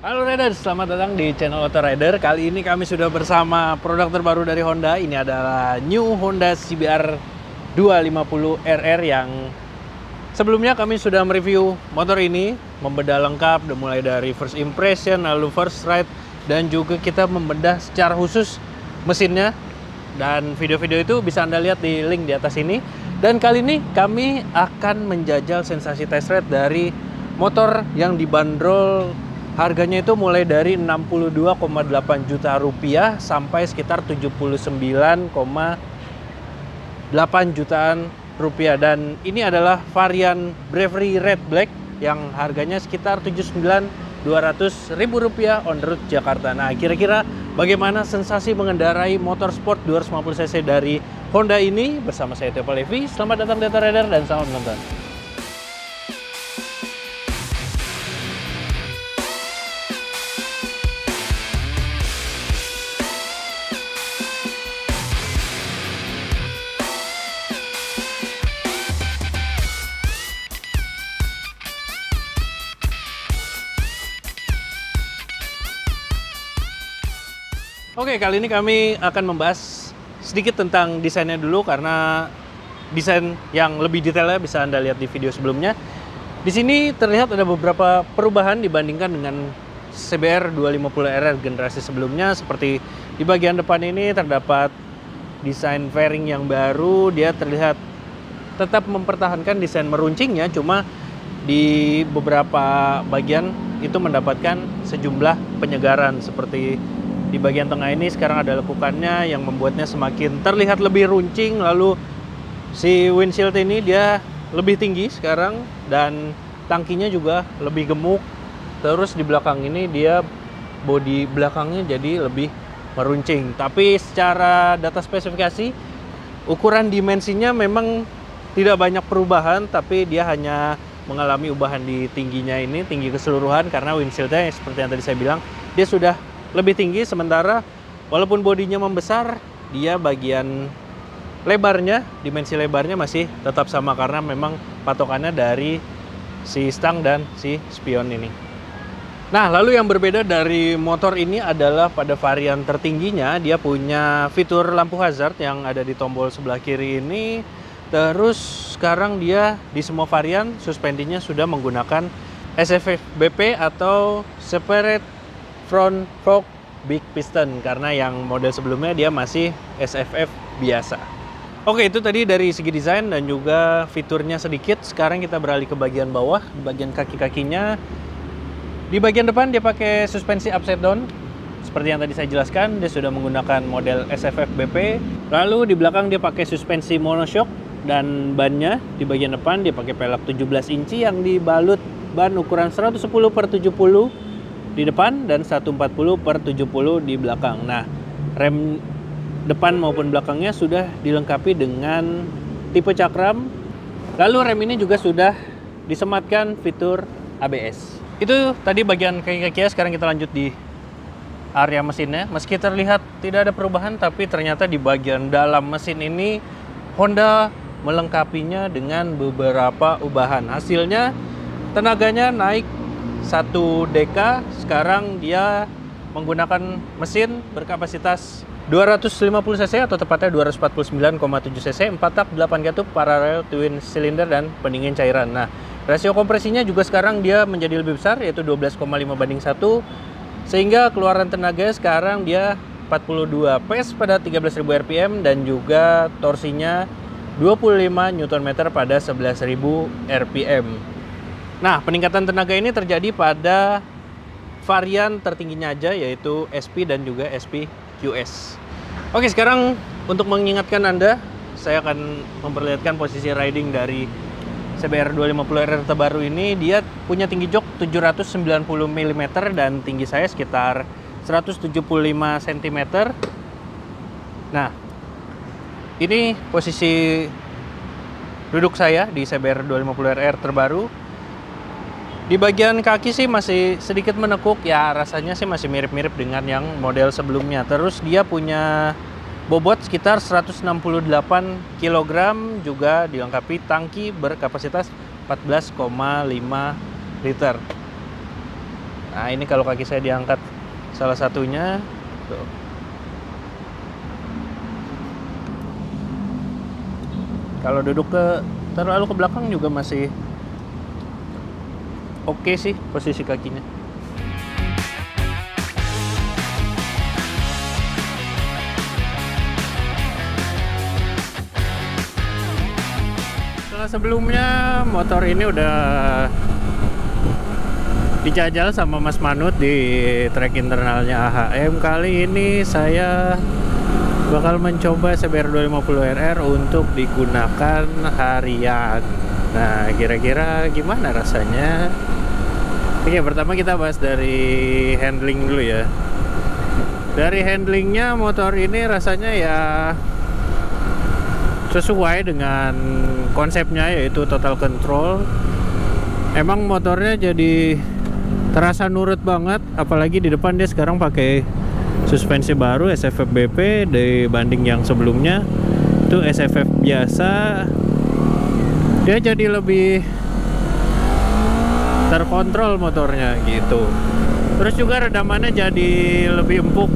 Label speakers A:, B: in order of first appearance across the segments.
A: Halo Rider, selamat datang di channel Auto Rider. Kali ini kami sudah bersama produk terbaru dari Honda. Ini adalah New Honda CBR 250 RR yang sebelumnya kami sudah mereview motor ini, membedah lengkap, mulai dari first impression, lalu first ride, dan juga kita membedah secara khusus mesinnya. Dan video-video itu bisa Anda lihat di link di atas ini. Dan kali ini kami akan menjajal sensasi test ride dari motor yang dibanderol harganya itu mulai dari 62,8 juta rupiah sampai sekitar 79,8 jutaan rupiah. Dan ini adalah varian Bravery Red Black yang harganya sekitar 79.200.000 rupiah on the road Jakarta. Nah, kira-kira bagaimana sensasi mengendarai motor sport 250 cc dari Honda ini? Bersama saya Teo Levi. Selamat datang di Auto Rider dan selamat menonton. Oke, kali ini kami akan membahas sedikit tentang desainnya dulu karena desain yang lebih detailnya bisa Anda lihat di video sebelumnya. Di sini terlihat ada beberapa perubahan dibandingkan dengan CBR 250 RR generasi sebelumnya. Seperti di bagian depan ini terdapat desain fairing yang baru. Dia terlihat tetap mempertahankan desain meruncingnya, cuma di beberapa bagian itu mendapatkan sejumlah penyegaran. Seperti di bagian tengah ini sekarang ada lekukannya yang membuatnya semakin terlihat lebih runcing. Lalu si windshield ini dia lebih tinggi sekarang dan tangkinya juga lebih gemuk. Terus di belakang ini dia bodi belakangnya jadi lebih meruncing. Tapi secara data spesifikasi, ukuran dimensinya memang tidak banyak perubahan, tapi dia hanya mengalami ubahan di tingginya ini, tinggi keseluruhan, karena windshieldnya seperti yang tadi saya bilang, dia sudah lebih tinggi. Sementara walaupun bodinya membesar, dia bagian lebarnya, dimensi lebarnya masih tetap sama karena memang patokannya dari si stang dan si spion ini. Nah, lalu yang berbeda dari motor ini adalah pada varian tertingginya dia punya fitur lampu hazard yang ada di tombol sebelah kiri ini. Terus sekarang dia di semua varian suspensinya sudah menggunakan SFF BP atau Separate Front Fork Big Piston, karena yang model sebelumnya dia masih SFF biasa. Oke, itu tadi dari segi desain dan juga fiturnya sedikit. Sekarang kita beralih ke bagian bawah, bagian kaki-kakinya. Di bagian depan dia pakai suspensi upside down. Seperti yang tadi saya jelaskan, dia sudah menggunakan model SFF BP. Lalu di belakang dia pakai suspensi monoshock dan bannya di bagian depan dia pakai pelek 17 inci yang dibalut ban ukuran 110/70 di depan dan 140/70 di belakang. Nah, rem depan maupun belakangnya sudah dilengkapi dengan tipe cakram. Lalu rem ini juga sudah disematkan fitur ABS. Itu tadi bagian kaki-kakinya. Sekarang kita lanjut di area mesinnya. Meski terlihat tidak ada perubahan, tapi ternyata di bagian dalam mesin ini Honda melengkapinya dengan beberapa ubahan. Hasilnya tenaganya naik 1 deka. Sekarang dia menggunakan mesin berkapasitas 250 cc atau tepatnya 249,7 cc, 4 tak 8 katup paralel twin cylinder dan pendingin cairan. Nah, rasio kompresinya juga sekarang dia menjadi lebih besar, yaitu 12,5:1, sehingga keluaran tenaga sekarang dia 42 PS pada 13.000 rpm dan juga torsinya 25 Nm pada 11.000 rpm. Nah, peningkatan tenaga ini terjadi pada varian tertingginya aja, yaitu SP dan juga SP QS. Oke, sekarang untuk mengingatkan Anda, saya akan memperlihatkan posisi riding dari CBR 250 RR terbaru ini. Dia punya tinggi jok 790 mm dan tinggi saya sekitar 175 cm. Nah, ini posisi duduk saya di CBR 250 RR terbaru. Di bagian kaki sih masih sedikit menekuk, ya rasanya sih masih mirip-mirip dengan yang model sebelumnya. Terus dia punya bobot sekitar 168 kg, juga dilengkapi tangki berkapasitas 14,5 liter. Nah, ini kalau kaki saya diangkat salah satunya tuh. Kalau duduk terlalu ke belakang juga masih oke sih posisi kakinya. Setelah sebelumnya motor ini udah dijajal sama Mas Manut di trek internalnya AHM. Kali ini saya bakal mencoba CBR 250RR untuk digunakan harian. Nah, kira-kira gimana rasanya? Oke, pertama kita bahas dari handling dulu ya. Dari handlingnya, motor ini rasanya ya sesuai dengan konsepnya, yaitu total control. Emang motornya jadi terasa nurut banget, apalagi di depan dia sekarang pakai suspensi baru SFF BP dibanding yang sebelumnya itu SFF biasa. Dia jadi lebih terkontrol motornya gitu. Terus juga redamannya jadi lebih empuk.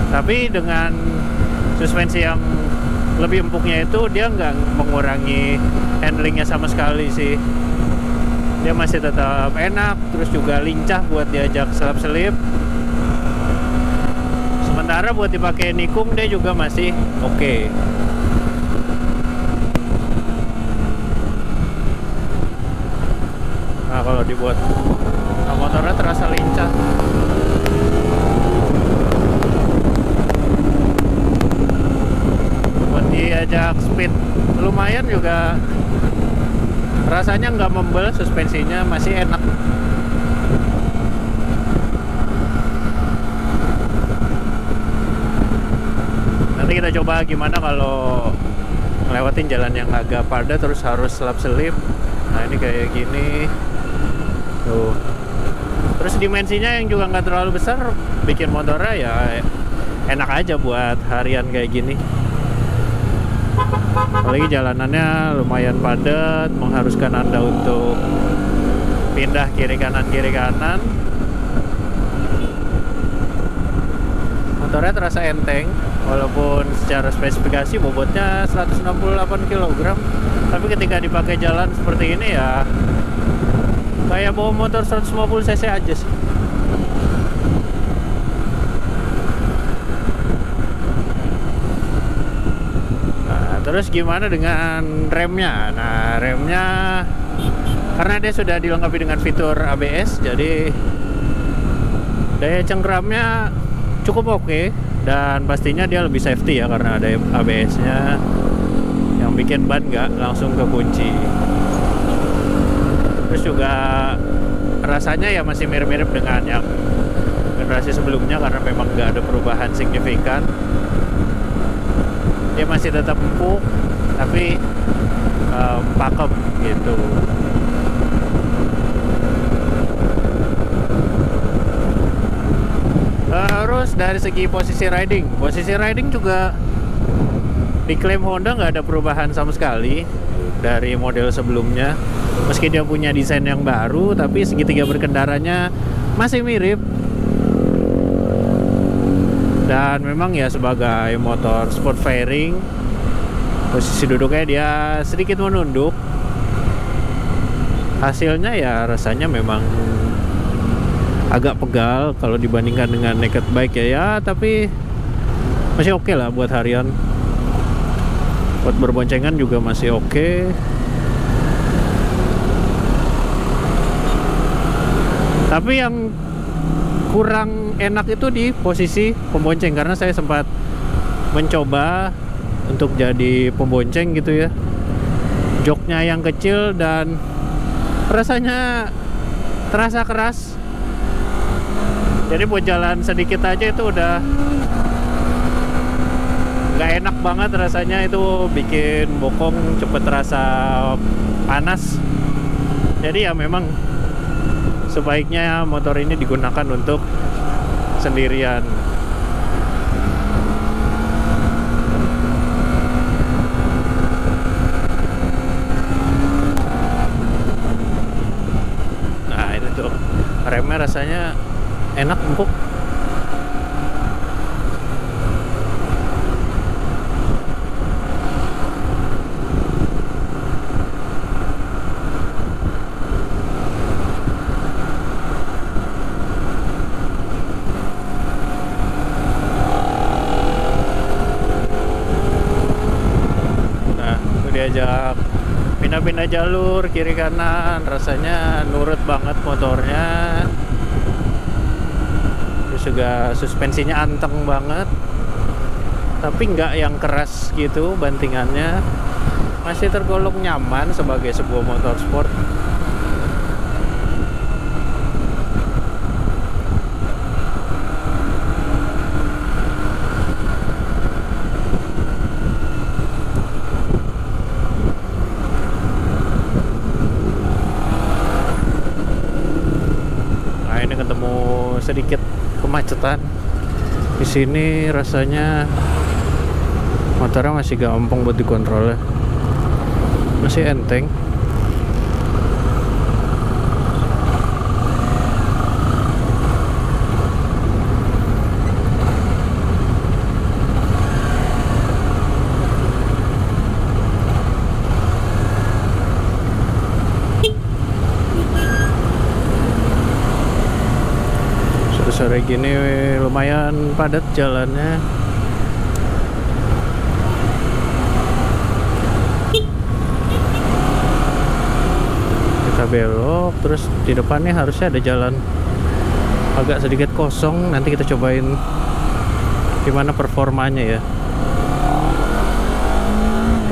A: Tapi dengan suspensi yang lebih empuknya itu dia nggak mengurangi handlingnya sama sekali sih. Dia masih tetap enak, terus juga lincah buat diajak selap-selip. Sementara buat dipakai nikung dia juga masih oke. Nah, kalau dibuat motornya terasa lincah. Buat diajak speed lumayan juga. Rasanya nggak membel, suspensinya masih enak. Nanti kita coba gimana kalau ngelewatin jalan yang agak padat terus harus selap-selip. Nah, ini kayak gini tuh. Terus dimensinya yang juga nggak terlalu besar, bikin motornya ya enak aja buat harian kayak gini. Apalagi jalanannya lumayan padat, mengharuskan Anda untuk pindah kiri kanan. Motornya terasa enteng, walaupun secara spesifikasi bobotnya 168 kg. Tapi ketika dipakai jalan seperti ini ya kayak bawa motor 150 cc aja sih. Terus gimana dengan remnya? Nah, remnya karena dia sudah dilengkapi dengan fitur ABS, jadi daya cengkeramnya cukup oke, dan pastinya dia lebih safety ya karena ada ABS-nya yang bikin ban nggak langsung kekunci. Terus juga rasanya ya masih mirip-mirip dengan yang generasi sebelumnya karena memang nggak ada perubahan signifikan. Dia masih tetap empuk tapi pakem gitu. Terus dari segi posisi riding juga diklaim Honda nggak ada perubahan sama sekali dari model sebelumnya. Meski dia punya desain yang baru, tapi segitiga berkendaranya masih mirip. Dan memang ya sebagai motor sport fairing, posisi duduknya dia sedikit menunduk. Hasilnya ya rasanya memang agak pegal kalau dibandingkan dengan naked bike ya, tapi masih oke lah buat harian. Buat berboncengan juga masih oke. Tapi yang kurang enak itu di posisi pembonceng, karena saya sempat mencoba untuk jadi pembonceng gitu ya. Joknya yang kecil dan rasanya terasa keras. Jadi buat jalan sedikit aja itu udah nggak enak banget rasanya, itu bikin bokong cepet terasa panas. Jadi ya memang sebaiknya motor ini digunakan untuk sendirian. gitu. Remnya rasanya enak, empuk. Diajak pindah-pindah jalur kiri kanan, rasanya nurut banget motornya. Terus juga suspensinya anteng banget, tapi nggak yang keras gitu bantingannya, masih tergolong nyaman sebagai sebuah motor sport. Sedikit kemacetan di sini, rasanya motornya masih gampang buat dikontrol ya, masih enteng. Sore gini lumayan padat jalannya. Kita belok, terus di depannya harusnya ada jalan agak sedikit kosong. Nanti kita cobain gimana performanya ya.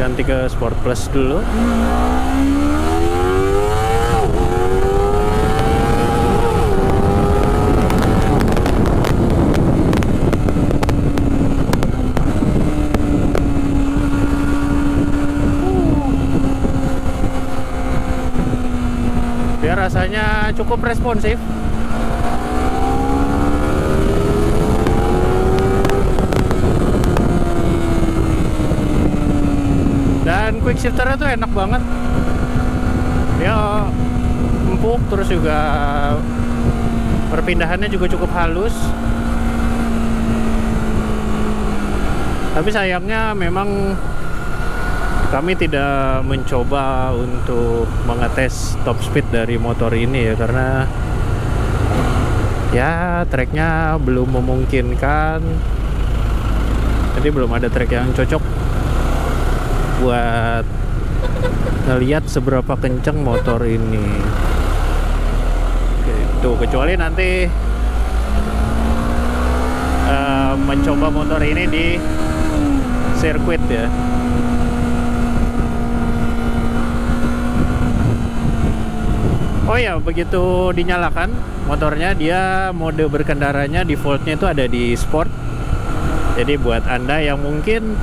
A: Ganti ke Sport Plus dulu. Rasanya cukup responsif. Dan quick shifternya tuh enak banget. Dia empuk, terus juga perpindahannya juga cukup halus. Tapi sayangnya memang kami tidak mencoba untuk mengetes top speed dari motor ini ya, karena ya treknya belum memungkinkan. Jadi belum ada trek yang cocok buat ngelihat seberapa kenceng motor ini. Gitu, kecuali nanti mencoba motor ini di sirkuit ya. Oh ya, begitu dinyalakan motornya, dia mode berkendaranya defaultnya itu ada di sport. Jadi buat Anda yang mungkin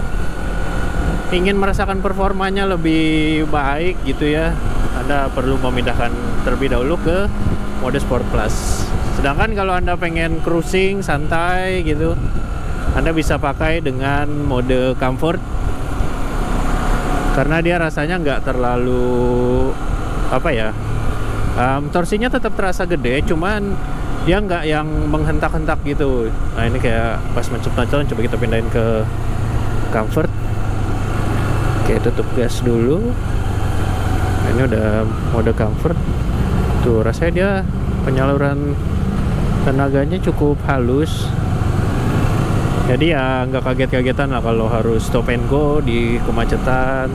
A: ingin merasakan performanya lebih baik gitu ya, Anda perlu memindahkan terlebih dahulu ke mode Sport Plus. Sedangkan kalau Anda pengen cruising santai gitu, Anda bisa pakai dengan mode Comfort, karena dia rasanya nggak terlalu apa ya, torsinya tetap terasa gede, cuman dia nggak yang menghentak-hentak gitu. Nah ini kayak pas mencet-mencet, coba kita pindahin ke Comfort. Oke, tutup gas dulu. Nah, ini udah mode Comfort. Tuh rasanya dia penyaluran tenaganya cukup halus. Jadi ya nggak kaget-kagetan lah kalau harus stop and go di kemacetan.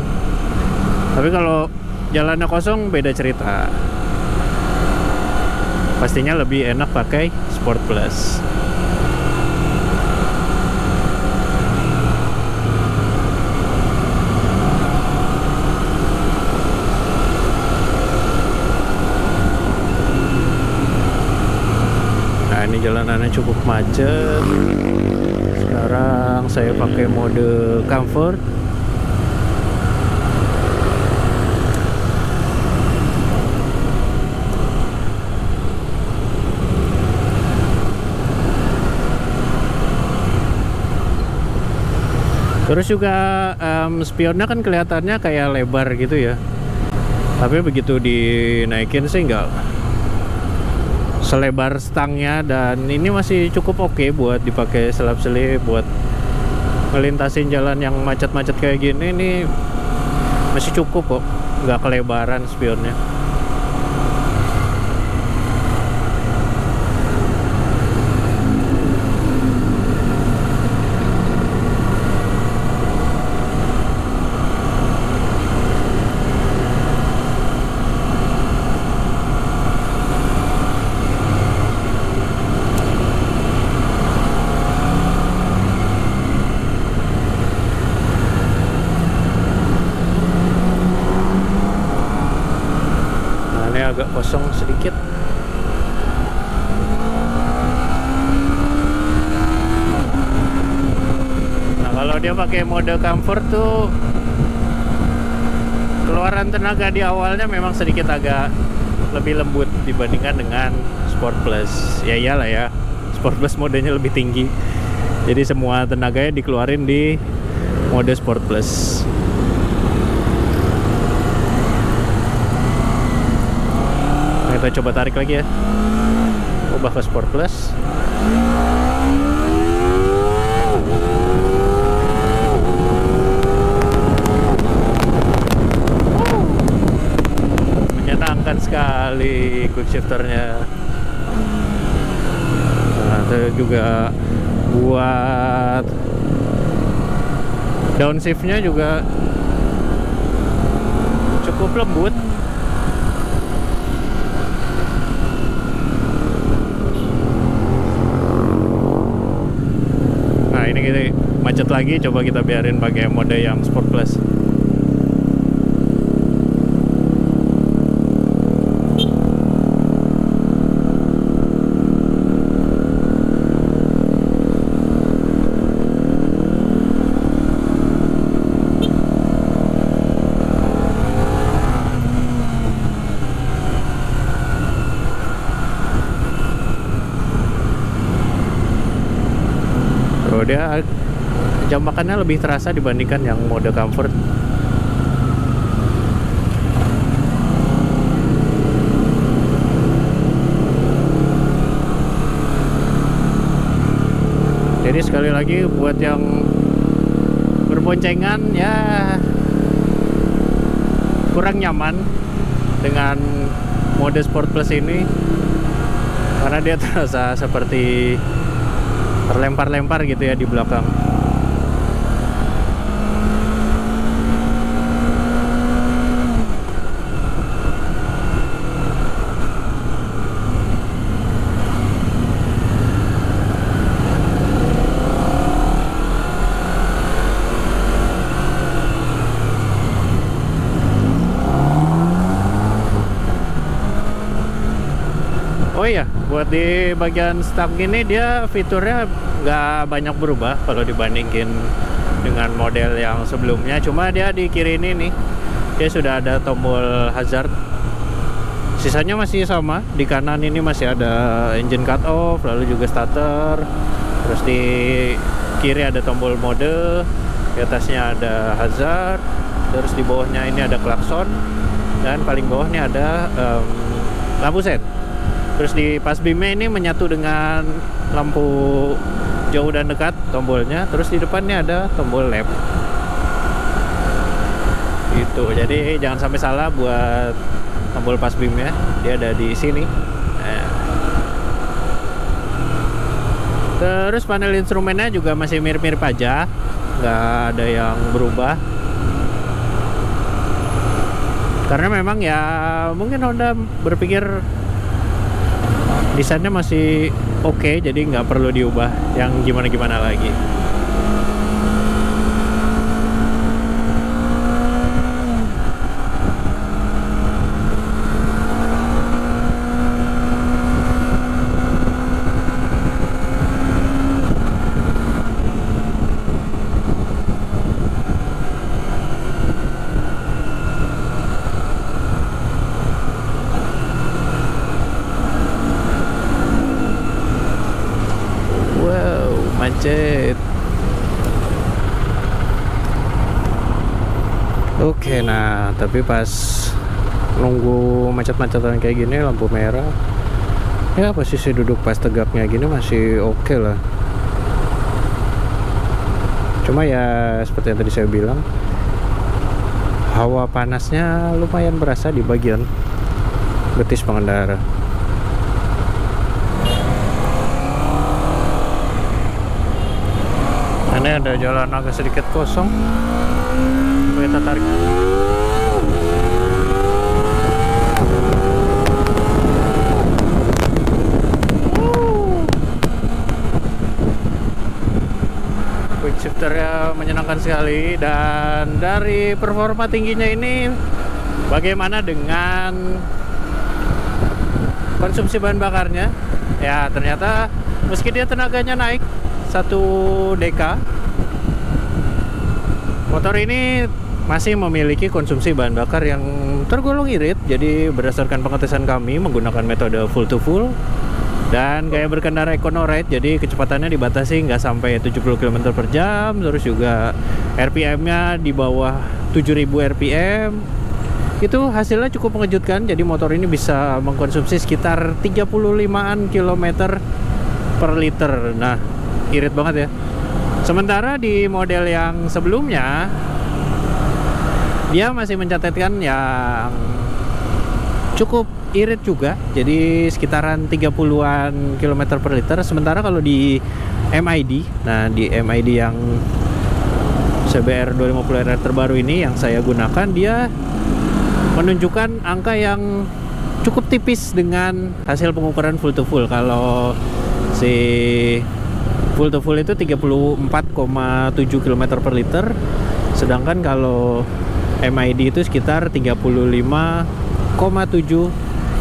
A: Tapi kalau jalannya kosong beda cerita. Pastinya lebih enak pakai Sport Plus. Nah ini jalanannya cukup macet. Sekarang saya pakai mode Comfort. Terus juga spionnya kan kelihatannya kayak lebar gitu ya. Tapi begitu dinaikin sih selebar stangnya, dan ini masih cukup oke buat dipakai selap-selip buat melintasin jalan yang macet-macet kayak gini. Ini masih cukup kok, nggak kelebaran spionnya. Agak kosong sedikit. Nah, kalau dia pakai mode comfort tuh keluaran tenaga di awalnya memang sedikit agak lebih lembut dibandingkan dengan Sport Plus. Ya iyalah ya, Sport Plus modenya lebih tinggi, jadi semua tenaganya dikeluarin di mode Sport Plus. Kita coba tarik lagi ya, ubah ke Sport Plus. Menyenangkan sekali quick shifternya. Nah, itu juga buat downshiftnya juga cukup lembut. Ini kita macet lagi, coba kita biarin pakai mode yang Sport Plus. Dia jam makannya lebih terasa dibandingkan yang mode comfort. Jadi sekali lagi buat yang berboncengan ya kurang nyaman dengan mode Sport Plus ini, karena dia terasa seperti terlempar-lempar gitu ya di belakang. Oh iya, buat di bagian stang ini dia fiturnya nggak banyak berubah kalau dibandingin dengan model yang sebelumnya. Cuma dia di kiri ini nih, dia sudah ada tombol hazard. Sisanya masih sama. Di kanan ini masih ada engine cut off, lalu juga starter. Terus di kiri ada tombol mode, di atasnya ada hazard. Terus di bawahnya ini ada klakson, dan paling bawahnya ada lampu sen. Terus di pas beamnya ini menyatu dengan lampu jauh dan dekat tombolnya. Terus di depannya ada tombol lap. Gitu. Jadi jangan sampai salah buat tombol pas beamnya, dia ada di sini. Nah. Terus panel instrumennya juga masih mirip-mirip aja, nggak ada yang berubah. Karena memang ya mungkin Honda berpikir desainnya masih oke, jadi nggak perlu diubah yang gimana-gimana lagi. Macet. Oke, nah tapi pas nunggu macet-macetan kayak gini, lampu merah, Ya posisi duduk pas tegaknya gini masih oke lah. Cuma ya seperti yang tadi saya bilang, hawa panasnya lumayan berasa di bagian betis pengendara. Ini ada jalan agak sedikit kosong. Kita tarik. Quick shifternya menyenangkan sekali, dan dari performa tingginya ini, bagaimana dengan konsumsi bahan bakarnya? Ya ternyata meski dia tenaganya naik 1 dk, motor ini masih memiliki konsumsi bahan bakar yang tergolong irit. Jadi berdasarkan pengetesan kami menggunakan metode full to full dan gaya berkendara econo ride, jadi kecepatannya dibatasi nggak sampai 70 km per jam, terus juga RPM-nya di bawah 7000 RPM. Itu hasilnya cukup mengejutkan. Jadi motor ini bisa mengkonsumsi sekitar 35-an kilometer per liter. Nah, irit banget ya. Sementara di model yang sebelumnya dia masih mencatatkan yang cukup irit juga, jadi sekitaran 30-an kilometer per liter. Sementara kalau di MID, nah di MID yang CBR 250RR terbaru ini yang saya gunakan, dia menunjukkan angka yang cukup tipis dengan hasil pengukuran full to full. Kalau si full to full itu 34,7 km per liter, sedangkan kalau MID itu sekitar 35,7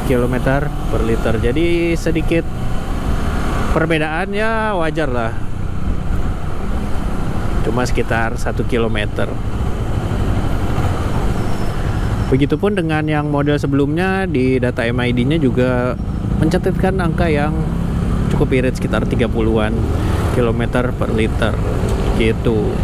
A: km per liter. Jadi sedikit perbedaan, ya wajar lah, cuma sekitar 1 km. Begitupun dengan yang model sebelumnya, di data MID-nya juga mencatatkan angka yang cukup irit, sekitar 30-an kilometer per liter gitu.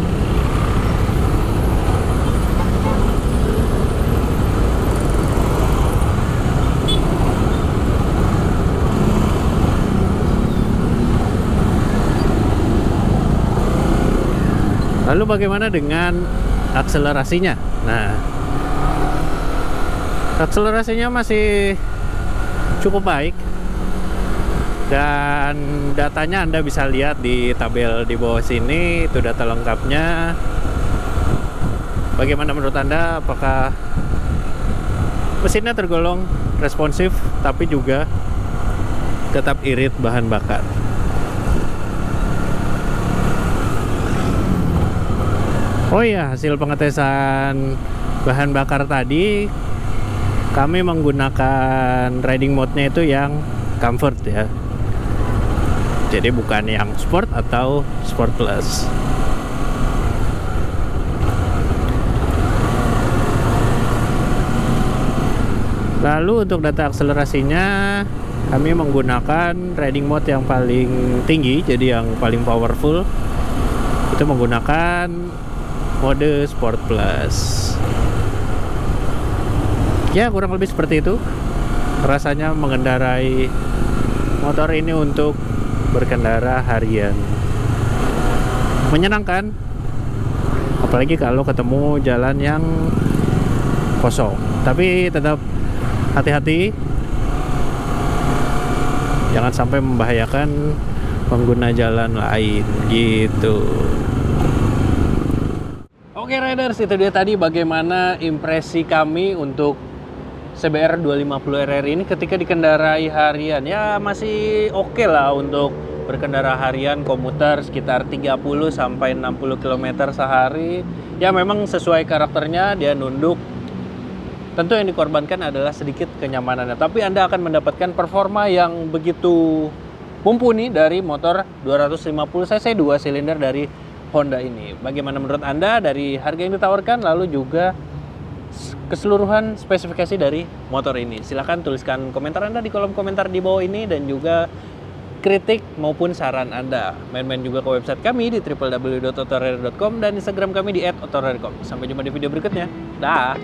A: Lalu bagaimana dengan akselerasinya? Nah, akselerasinya masih cukup baik, dan datanya Anda bisa lihat di tabel di bawah sini, itu data lengkapnya. Bagaimana menurut Anda? Apakah mesinnya tergolong responsif tapi juga tetap irit bahan bakar? Oh iya, hasil pengetesan bahan bakar tadi, kami menggunakan riding mode-nya itu yang comfort ya. Jadi bukan yang sport atau sport plus. Lalu untuk data akselerasinya, kami menggunakan riding mode yang paling tinggi, jadi yang paling powerful. Itu menggunakan mode Sport Plus. Ya kurang lebih seperti itu rasanya mengendarai motor ini untuk berkendara harian. Menyenangkan, apalagi kalau ketemu jalan yang kosong. Tapi tetap hati-hati, jangan sampai membahayakan pengguna jalan lain gitu. Oke riders, itu dia tadi bagaimana impresi kami untuk CBR 250RR ini ketika dikendarai harian. Ya masih oke lah untuk berkendara harian komuter sekitar 30 sampai 60 km sehari. Ya memang sesuai karakternya, dia nunduk. Tentu yang dikorbankan adalah sedikit kenyamanannya, tapi Anda akan mendapatkan performa yang begitu mumpuni dari motor 250cc 2 silinder dari Honda ini. Bagaimana menurut Anda dari harga yang ditawarkan, lalu juga keseluruhan spesifikasi dari motor ini? Silahkan tuliskan komentar Anda di kolom komentar di bawah ini, dan juga kritik maupun saran Anda. Main-main juga ke website kami di www.otorider.com dan Instagram kami di @otorider.com. Sampai jumpa di video berikutnya. Dah.